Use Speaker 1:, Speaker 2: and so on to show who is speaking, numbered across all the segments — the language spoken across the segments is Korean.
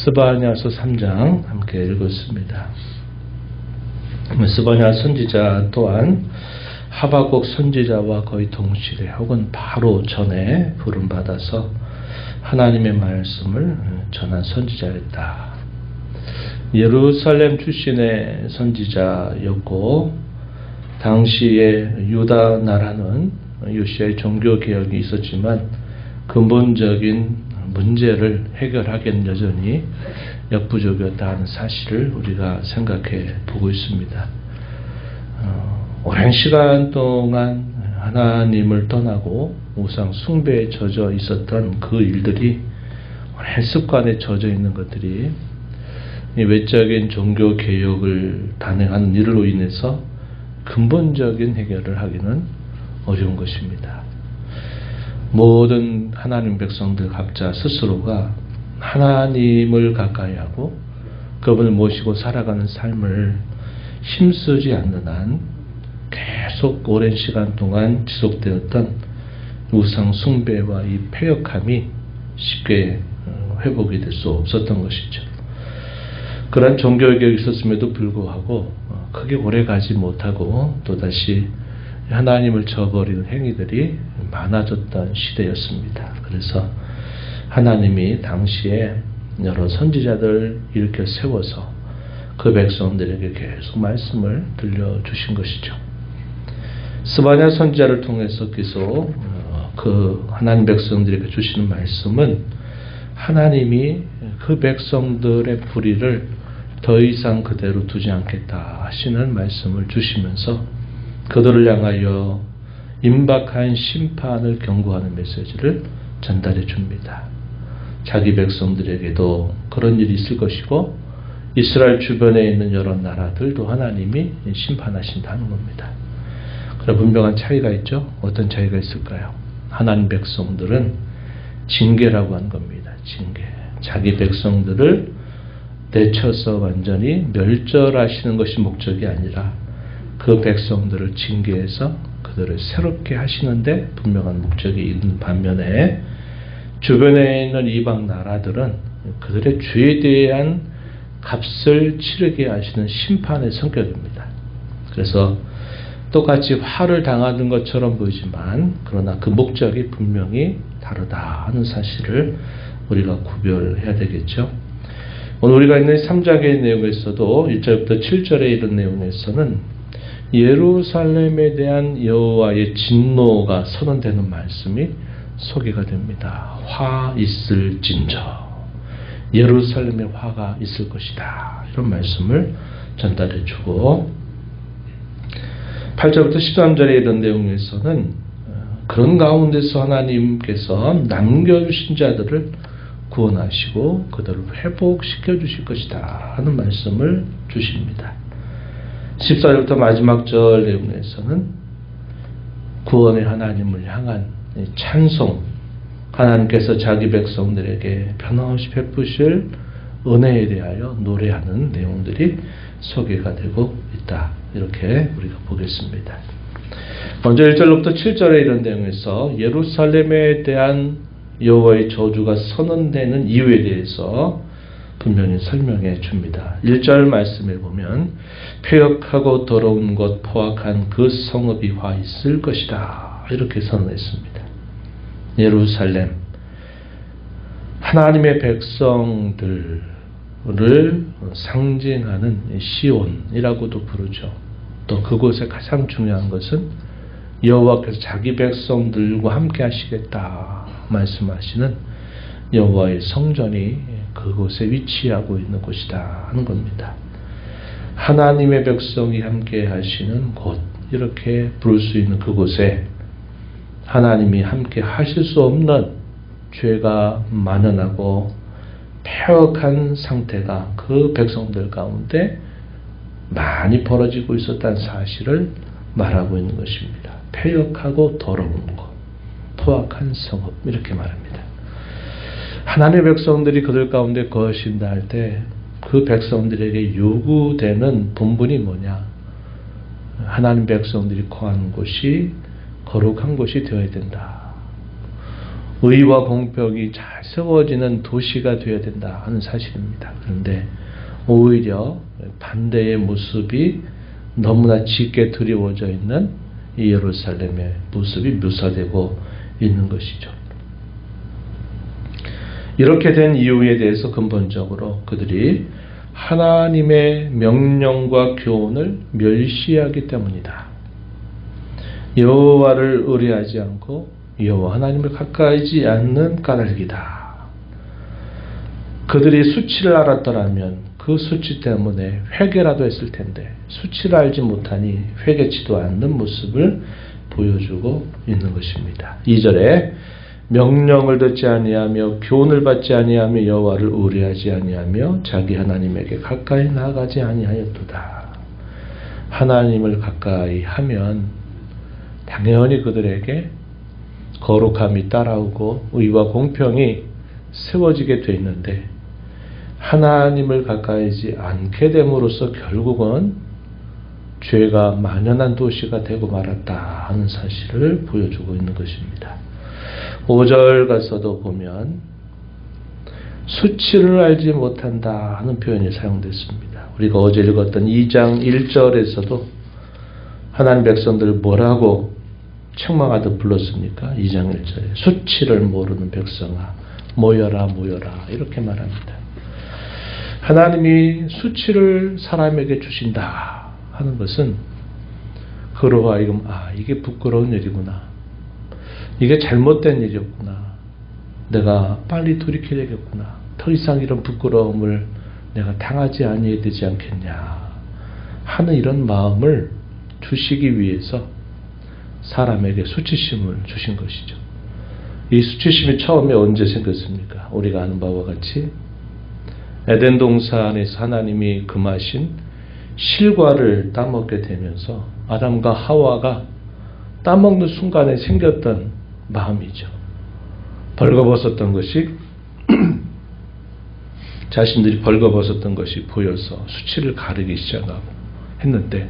Speaker 1: 스바냐서 3장 함께 읽었습니다. 스바냐 선지자 또한 하박국 선지자와 거의 동시에 혹은 바로 전에 부름받아서 하나님의 말씀을 전한 선지자였다. 예루살렘 출신의 선지자였고 당시에 유다 나라는 요시아의 종교개혁이 있었지만 근본적인 문제를 해결하기는 여전히 역부족이었다는 사실을 우리가 생각해 보고 있습니다. 오랜 시간 동안 하나님을 떠나고 우상 숭배에 젖어 있었던 그 일들이 오랜 습관에 젖어 있는 것들이 외적인 종교 개혁을 단행하는 일로 인해서 근본적인 해결을 하기는 어려운 것입니다. 모든 하나님 백성들 각자 스스로가 하나님을 가까이 하고 그분을 모시고 살아가는 삶을 힘쓰지 않는 한 계속 오랜 시간 동안 지속되었던 우상 숭배와 이 패역함이 쉽게 회복이 될 수 없었던 것이죠. 그러한 종교개혁이 있었음에도 불구하고 크게 오래가지 못하고 또다시 하나님을 저버리는 행위들이 많아졌던 시대였습니다. 그래서 하나님이 당시에 여러 선지자들 일으켜 세워서 그 백성들에게 계속 말씀을 들려주신 것이죠. 스바냐 선지자를 통해서 계속 그 하나님 백성들에게 주시는 말씀은 하나님이 그 백성들의 불의를 더 이상 그대로 두지 않겠다 하시는 말씀을 주시면서 그들을 향하여 임박한 심판을 경고하는 메시지를 전달해 줍니다. 자기 백성들에게도 그런 일이 있을 것이고 이스라엘 주변에 있는 여러 나라들도 하나님이 심판하신다는 겁니다. 그러나 분명한 차이가 있죠. 어떤 차이가 있을까요? 하나님 백성들은 징계라고 한 겁니다. 징계. 자기 백성들을 내쳐서 완전히 멸절하시는 것이 목적이 아니라 그 백성들을 징계해서 그들을 새롭게 하시는데 분명한 목적이 있는 반면에 주변에 있는 이방 나라들은 그들의 죄에 대한 값을 치르게 하시는 심판의 성격입니다. 그래서 똑같이 화를 당하는 것처럼 보이지만 그러나 그 목적이 분명히 다르다 하는 사실을 우리가 구별해야 되겠죠. 오늘 우리가 있는 3장의 내용에서도 1절부터 7절의 이런 내용에서는 예루살렘에 대한 여호와의 진노가 선언되는 말씀이 소개가 됩니다. 화 있을진저 예루살렘에 화가 있을 것이다. 이런 말씀을 전달해 주고 8절부터 13절의 이런 내용에서는 그런 가운데서 하나님께서 남겨주신 자들을 구원하시고 그들을 회복시켜 주실 것이다 하는 말씀을 주십니다. 14절부터 마지막 절 내용에서는 구원의 하나님을 향한 찬송, 하나님께서 자기 백성들에게 변함없이 베푸실 은혜에 대하여 노래하는 내용들이 소개가 되고 있다. 이렇게 우리가 보겠습니다. 먼저 1절부터 7절의 이런 내용에서 예루살렘에 대한 여호와의 저주가 선언되는 이유에 대해서 분명히 설명해 줍니다. 1절 말씀에 보면 폐역하고 더러운 것 포악한 그 성읍이 화 있을 것이다. 이렇게 선언했습니다. 예루살렘 하나님의 백성들을 상징하는 시온이라고도 부르죠. 또 그곳에 가장 중요한 것은 여호와께서 자기 백성들과 함께 하시겠다 말씀하시는 여호와의 성전이 그곳에 위치하고 있는 곳이다 하는 겁니다. 하나님의 백성이 함께 하시는 곳 이렇게 부를 수 있는 그곳에 하나님이 함께 하실 수 없는 죄가 만연하고 폐역한 상태가 그 백성들 가운데 많이 벌어지고 있었다는 사실을 말하고 있는 것입니다. 폐역하고 더러운 것, 포악한 성읍 이렇게 말합니다. 하나님의 백성들이 그들 가운데 거하신다 할 때 그 백성들에게 요구되는 본분이 뭐냐? 하나님 백성들이 거하는 곳이 거룩한 곳이 되어야 된다. 의와 공평이 잘 세워지는 도시가 되어야 된다 하는 사실입니다. 그런데 오히려 반대의 모습이 너무나 짙게 드리워져 있는 이 예루살렘의 모습이 묘사되고 있는 것이죠. 이렇게 된 이유에 대해서 근본적으로 그들이 하나님의 명령과 교훈을 멸시하기 때문이다. 여호와를 의뢰하지 않고 여호와 하나님을 가까이지 않는 까닭이다. 그들이 수치를 알았더라면 그 수치 때문에 회개라도 했을 텐데 수치를 알지 못하니 회개치도 않는 모습을 보여주고 있는 것입니다. 2절에 명령을 듣지 아니하며 교훈을 받지 아니하며 여호와를 의뢰하지 아니하며 자기 하나님에게 가까이 나아가지 아니하였도다. 하나님을 가까이 하면 당연히 그들에게 거룩함이 따라오고 의와 공평이 세워지게 돼 있는데 하나님을 가까이지 않게 됨으로써 결국은 죄가 만연한 도시가 되고 말았다 하는 사실을 보여주고 있는 것입니다. 5절 가서도 보면 수치를 알지 못한다 하는 표현이 사용됐습니다. 우리가 어제 읽었던 2장 1절에서도 하나님 백성들을 뭐라고 책망하듯 불렀습니까? 2장 1절에 수치를 모르는 백성아 모여라 모여라 이렇게 말합니다. 하나님이 수치를 사람에게 주신다 하는 것은 그로 하여금 이게 부끄러운 일이구나. 이게 잘못된 일이었구나. 내가 빨리 돌이켜야겠구나. 더 이상 이런 부끄러움을 내가 당하지 아니해야 되지 않겠냐 하는 이런 마음을 주시기 위해서 사람에게 수치심을 주신 것이죠. 이 수치심이 처음에 언제 생겼습니까? 우리가 아는 바와 같이 에덴 동산에서 하나님이 금하신 실과를 따먹게 되면서 아담과 하와가 따먹는 순간에 생겼던 마음이죠. 벌거벗었던 것이 자신들이 벌거벗었던 것이 보여서 수치를 가르기 시작하고 했는데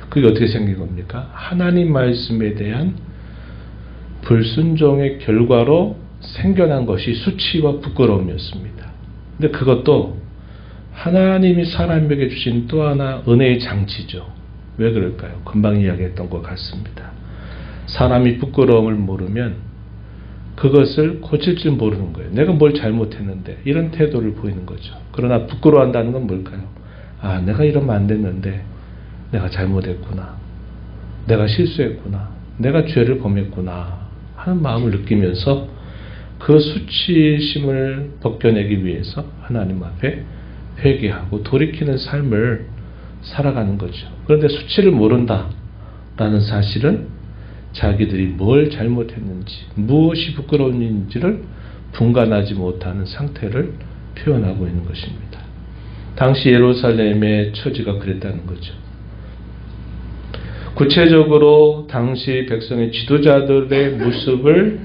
Speaker 1: 그게 어떻게 생긴 겁니까? 하나님 말씀에 대한 불순종의 결과로 생겨난 것이 수치와 부끄러움이었습니다. 근데 그것도 하나님이 사람에게 주신 또 하나 은혜의 장치죠. 왜 그럴까요? 금방 이야기했던 것 같습니다. 사람이 부끄러움을 모르면 그것을 고칠 줄 모르는 거예요. 내가 뭘 잘못했는데 이런 태도를 보이는 거죠. 그러나 부끄러워한다는 건 뭘까요? 내가 이러면 안 됐는데 내가 잘못했구나. 내가 실수했구나. 내가 죄를 범했구나 하는 마음을 느끼면서 그 수치심을 벗겨내기 위해서 하나님 앞에 회개하고 돌이키는 삶을 살아가는 거죠. 그런데 수치를 모른다라는 사실은 자기들이 뭘 잘못했는지 무엇이 부끄러운 일인지를 분간하지 못하는 상태를 표현하고 있는 것입니다. 당시 예루살렘의 처지가 그랬다는 거죠. 구체적으로 당시 백성의 지도자들의 모습을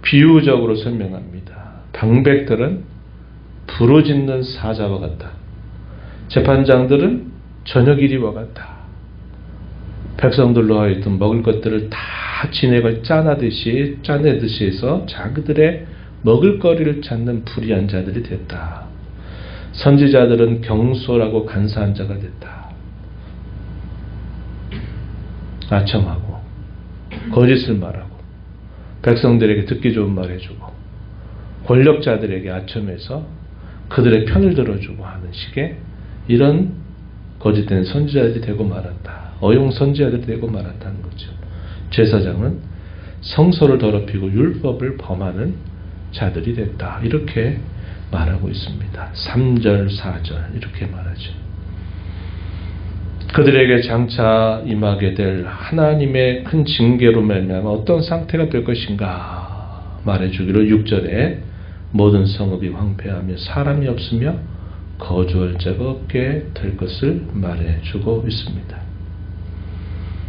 Speaker 1: 비유적으로 설명합니다. 방백들은 부르짖는 사자와 같다. 재판장들은 저녁이리와 같다. 백성들로 하여금 먹을 것들을 다 진액을 짜내듯이 해서 자기들의 먹을거리를 찾는 불의한 자들이 됐다. 선지자들은 경솔하고 간사한 자가 됐다. 아첨하고 거짓을 말하고 백성들에게 듣기 좋은 말 해주고 권력자들에게 아첨해서 그들의 편을 들어주고 하는 식의 이런 거짓된 선지자들이 되고 말았다. 어용 선지자들이 되고 말았다는 거죠. 제사장은 성소를 더럽히고 율법을 범하는 자들이 됐다. 이렇게 말하고 있습니다. 3절, 4절 이렇게 말하죠. 그들에게 장차 임하게 될 하나님의 큰 징계로 말미암아 어떤 상태가 될 것인가 말해주기로 6절에 모든 성읍이 황폐하며 사람이 없으며 거주할 자가 없게 될 것을 말해주고 있습니다.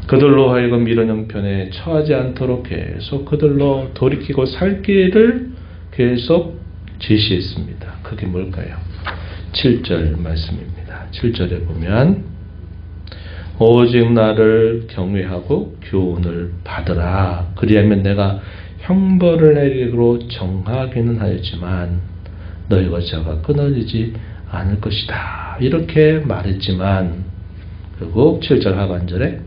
Speaker 1: 그들로 하여금 이런 형편에 처하지 않도록 계속 그들로 돌이키고 살 길을 계속 제시했습니다. 그게 뭘까요? 7절 말씀입니다. 7절에 보면 오직 나를 경외하고 교훈을 받으라. 그리하면 내가 형벌을 내리기로 정하기는 하였지만 너희와 저가 끊어지지 않을 것이다. 이렇게 말했지만 결국 7절 하반절에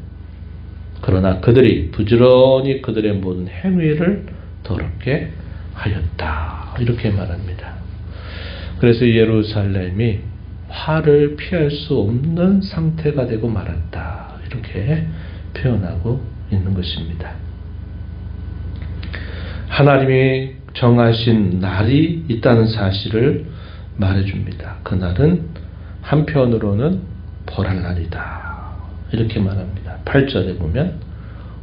Speaker 1: 그러나 그들이 부지런히 그들의 모든 행위를 더럽게 하였다. 이렇게 말합니다. 그래서 예루살렘이 화를 피할 수 없는 상태가 되고 말았다. 이렇게 표현하고 있는 것입니다. 하나님이 정하신 날이 있다는 사실을 말해줍니다. 그날은 한편으로는 벌할 날이다. 이렇게 말합니다. 8절에 보면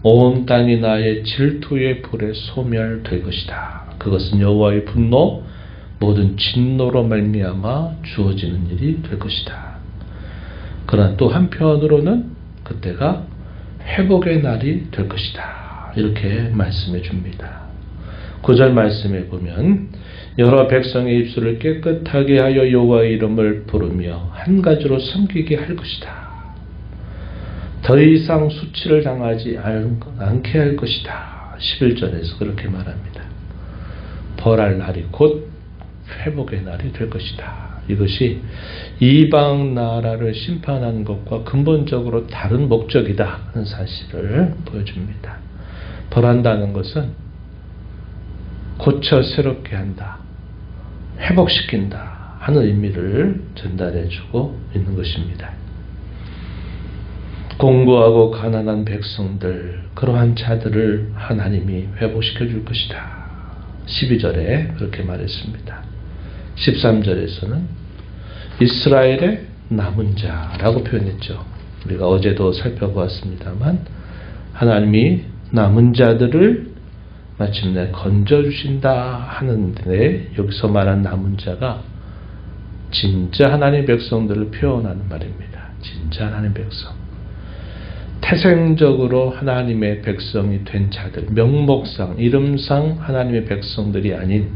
Speaker 1: 온 땅이 나의 질투의 불에 소멸될 것이다. 그것은 여호와의 분노 모든 진노로 말미암아 주어지는 일이 될 것이다. 그러나 또 한편으로는 그때가 회복의 날이 될 것이다. 이렇게 말씀해 줍니다. 9절 말씀에 보면 여러 백성의 입술을 깨끗하게 하여 여호와의 이름을 부르며 한 가지로 섬기게 할 것이다. 더 이상 수치를 당하지 않게 할 것이다. 11절에서 그렇게 말합니다. 벌할 날이 곧 회복의 날이 될 것이다. 이것이 이방 나라를 심판하는 것과 근본적으로 다른 목적이다 하는 사실을 보여줍니다. 벌한다는 것은 고쳐 새롭게 한다, 회복시킨다 하는 의미를 전달해주고 있는 것입니다. 공고하고 가난한 백성들, 그러한 자들을 하나님이 회복시켜 줄 것이다. 12절에 그렇게 말했습니다. 13절에서는 이스라엘의 남은 자라고 표현했죠. 우리가 어제도 살펴보았습니다만 하나님이 남은 자들을 마침내 건져주신다 하는데 여기서 말한 남은 자가 진짜 하나님의 백성들을 표현하는 말입니다. 진짜 하나님의 백성. 태생적으로 하나님의 백성이 된 자들, 명목상, 이름상 하나님의 백성들이 아닌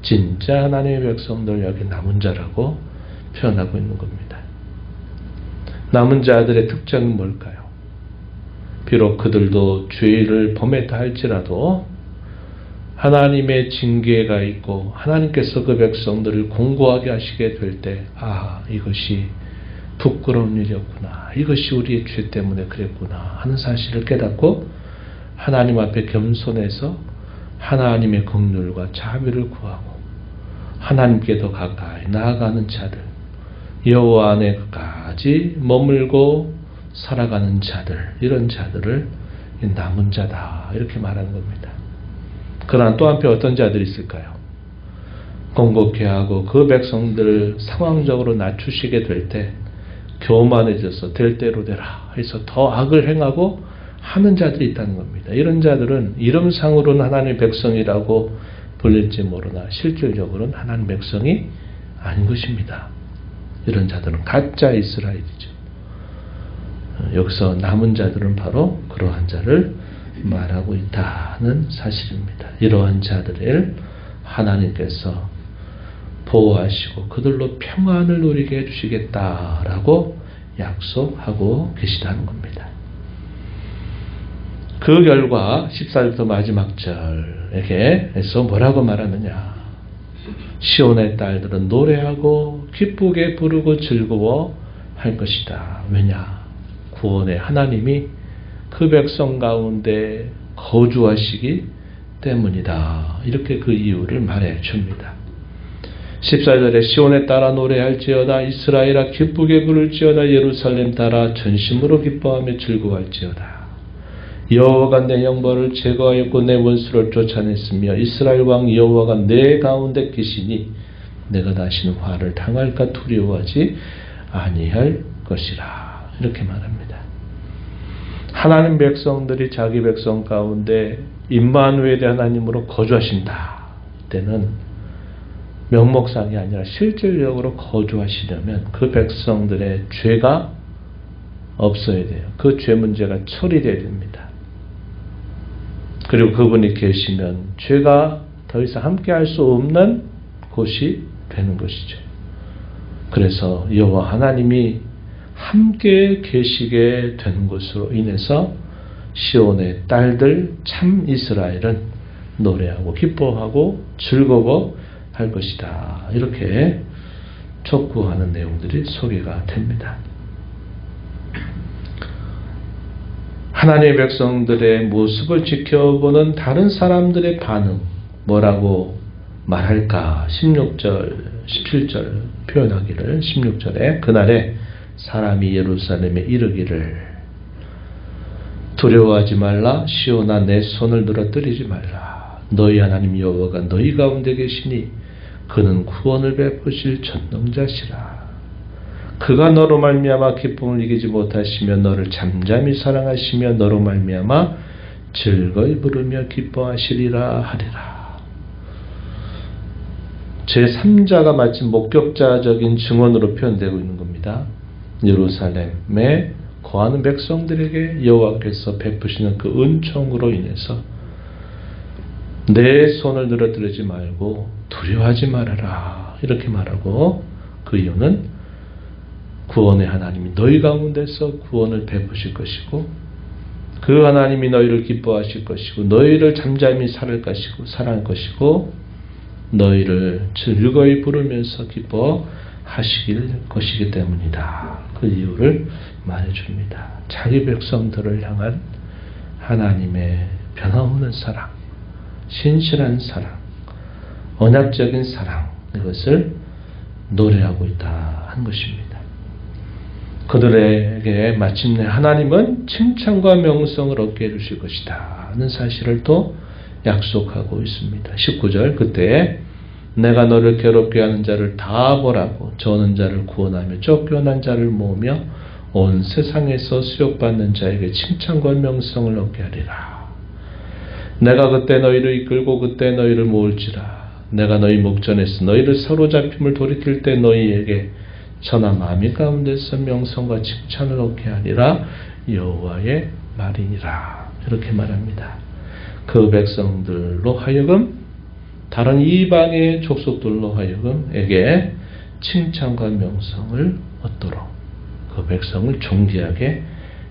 Speaker 1: 진짜 하나님의 백성들 여기 남은 자라고 표현하고 있는 겁니다. 남은 자들의 특징은 뭘까요? 비록 그들도 죄를 범했다 할지라도 하나님의 징계가 있고 하나님께서 그 백성들을 공고하게 하시게 될 때 이것이 부끄러운 일이었구나. 이것이 우리의 죄 때문에 그랬구나 하는 사실을 깨닫고 하나님 앞에 겸손해서 하나님의 긍휼과 자비를 구하고 하나님께 더 가까이 나아가는 자들, 여호와 안에까지 머물고 살아가는 자들, 이런 자들을 남은 자다 이렇게 말하는 겁니다. 그러나 또 한편 어떤 자들이 있을까요? 공고케 하고 그 백성들을 상황적으로 낮추시게 될 때 교만해져서 될 대로 되라 해서 더 악을 행하고 하는 자들이 있다는 겁니다. 이런 자들은 이름상으로는 하나님의 백성이라고 불릴지 모르나 실질적으로는 하나님의 백성이 아닌 것입니다. 이런 자들은 가짜 이스라엘이죠. 여기서 남은 자들은 바로 그러한 자를 말하고 있다는 사실입니다. 이러한 자들을 하나님께서 보호하시고 그들로 평안을 누리게 해주시겠다라고 약속하고 계시다는 겁니다. 그 결과 14절부터 마지막 절에게서 뭐라고 말하느냐. 시온의 딸들은 노래하고 기쁘게 부르고 즐거워 할 것이다. 왜냐? 구원의 하나님이 그 백성 가운데 거주하시기 때문이다. 이렇게 그 이유를 말해 줍니다. 14절에 시온에 따라 노래할지어다. 이스라엘아 기쁘게 부를지어다. 예루살렘 따라 전심으로 기뻐하며 즐거워할지어다. 여호와가 내 형벌을 제거하였고 내 원수를 쫓아냈으며 이스라엘 왕 여호와가 내 가운데 계시니 내가 다시는 화를 당할까 두려워하지 아니할 것이라. 이렇게 말합니다. 하나님 백성들이 자기 백성 가운데 임마누엘의 하나님으로 거주하신다. 이때는 명목상이 아니라 실질적으로 거주하시려면 그 백성들의 죄가 없어야 돼요. 그 죄 문제가 처리되어야 됩니다. 그리고 그분이 계시면 죄가 더 이상 함께 할 수 없는 곳이 되는 것이죠. 그래서 여호와 하나님이 함께 계시게 되는 것으로 인해서 시온의 딸들 참 이스라엘은 노래하고 기뻐하고 즐거워 할 것이다. 이렇게 촉구하는 내용들이 소개가 됩니다. 하나님의 백성들의 모습을 지켜보는 다른 사람들의 반응, 뭐라고 말할까? 16절, 17절 표현하기를, 16절에 그날에 사람이 예루살렘에 이르기를 두려워하지 말라. 시온아 내 손을 늘어뜨리지 말라. 너희 하나님 여호와가 너희 가운데 계시니 그는 구원을 베푸실 전능자시라. 그가 너로 말미암아 기쁨을 이기지 못하시며 너를 잠잠히 사랑하시며 너로 말미암아 즐거이 부르며 기뻐하시리라 하리라. 제3자가 마치 목격자적인 증언으로 표현되고 있는 겁니다. 예루살렘에 거하는 백성들에게 여호와께서 베푸시는 그 은총으로 인해서 내 손을 늘어뜨리지 말고 두려워하지 말아라. 이렇게 말하고 그 이유는 구원의 하나님이 너희 가운데서 구원을 베푸실 것이고 그 하나님이 너희를 기뻐하실 것이고 너희를 잠잠히 사랑할 것이고 너희를 즐거이 부르면서 기뻐하실 것이기 때문이다. 그 이유를 말해줍니다. 자기 백성들을 향한 하나님의 변함없는 사랑, 신실한 사랑, 언약적인 사랑, 이것을 노래하고 있다 한 것입니다. 그들에게 마침내 하나님은 칭찬과 명성을 얻게 해주실 것이다 하는 사실을 또 약속하고 있습니다. 19절 그때 내가 너를 괴롭게 하는 자를 다 벌하고 저는 자를 구원하며 쫓겨난 자를 모으며 온 세상에서 수욕받는 자에게 칭찬과 명성을 얻게 하리라. 내가 그때 너희를 이끌고 그때 너희를 모을지라. 내가 너희 목전에서 너희를 사로잡힘을 돌이킬 때 너희에게 천하 만민 가운데서 명성과 칭찬을 얻게 하리라. 여호와의 말이니라. 이렇게 말합니다. 그 백성들로 하여금 다른 이방의 족속들로 하여금 에게 칭찬과 명성을 얻도록 그 백성을 존귀하게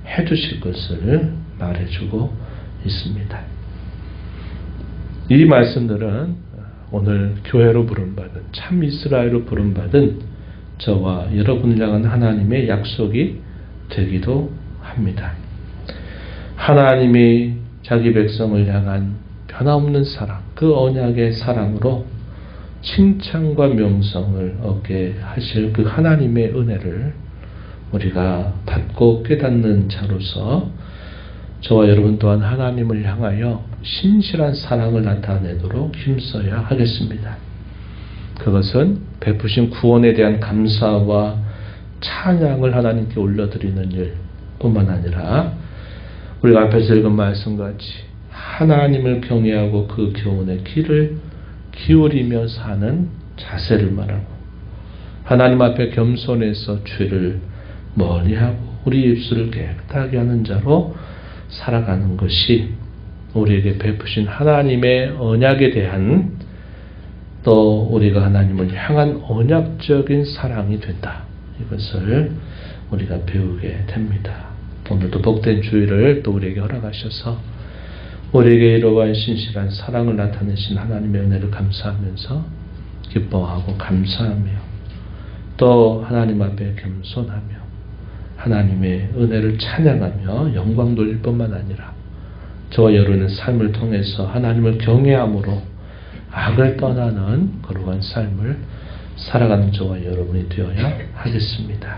Speaker 1: 해주실 것을 말해주고 있습니다. 이 말씀들은 오늘 교회로 부름받은 참 이스라엘로 부름받은 저와 여러분을 향한 하나님의 약속이 되기도 합니다. 하나님이 자기 백성을 향한 변함없는 사랑, 그 언약의 사랑으로 칭찬과 명성을 얻게 하실 그 하나님의 은혜를 우리가 받고 깨닫는 자로서 저와 여러분 또한 하나님을 향하여 신실한 사랑을 나타내도록 힘써야 하겠습니다. 그것은 베푸신 구원에 대한 감사와 찬양을 하나님께 올려드리는 일 뿐만 아니라 우리가 앞에서 읽은 말씀같이 하나님을 경외하고 그 교훈의 귀를 기울이며 사는 자세를 말하고 하나님 앞에 겸손해서 죄를 멀리하고 우리 입술을 깨끗하게 하는 자로 살아가는 것이 우리에게 베푸신 하나님의 언약에 대한 또 우리가 하나님을 향한 언약적인 사랑이 된다. 이것을 우리가 배우게 됩니다. 오늘도 복된 주일을 또 우리에게 허락하셔서 우리에게 이러한 신실한 사랑을 나타내신 하나님의 은혜를 감사하면서 기뻐하고 감사하며 또 하나님 앞에 겸손하며 하나님의 은혜를 찬양하며 영광 돌릴 뿐만 아니라 저와 여러분의 삶을 통해서 하나님을 경외함으로 악을 떠나는 거룩한 삶을 살아가는 저와 여러분이 되어야 하겠습니다.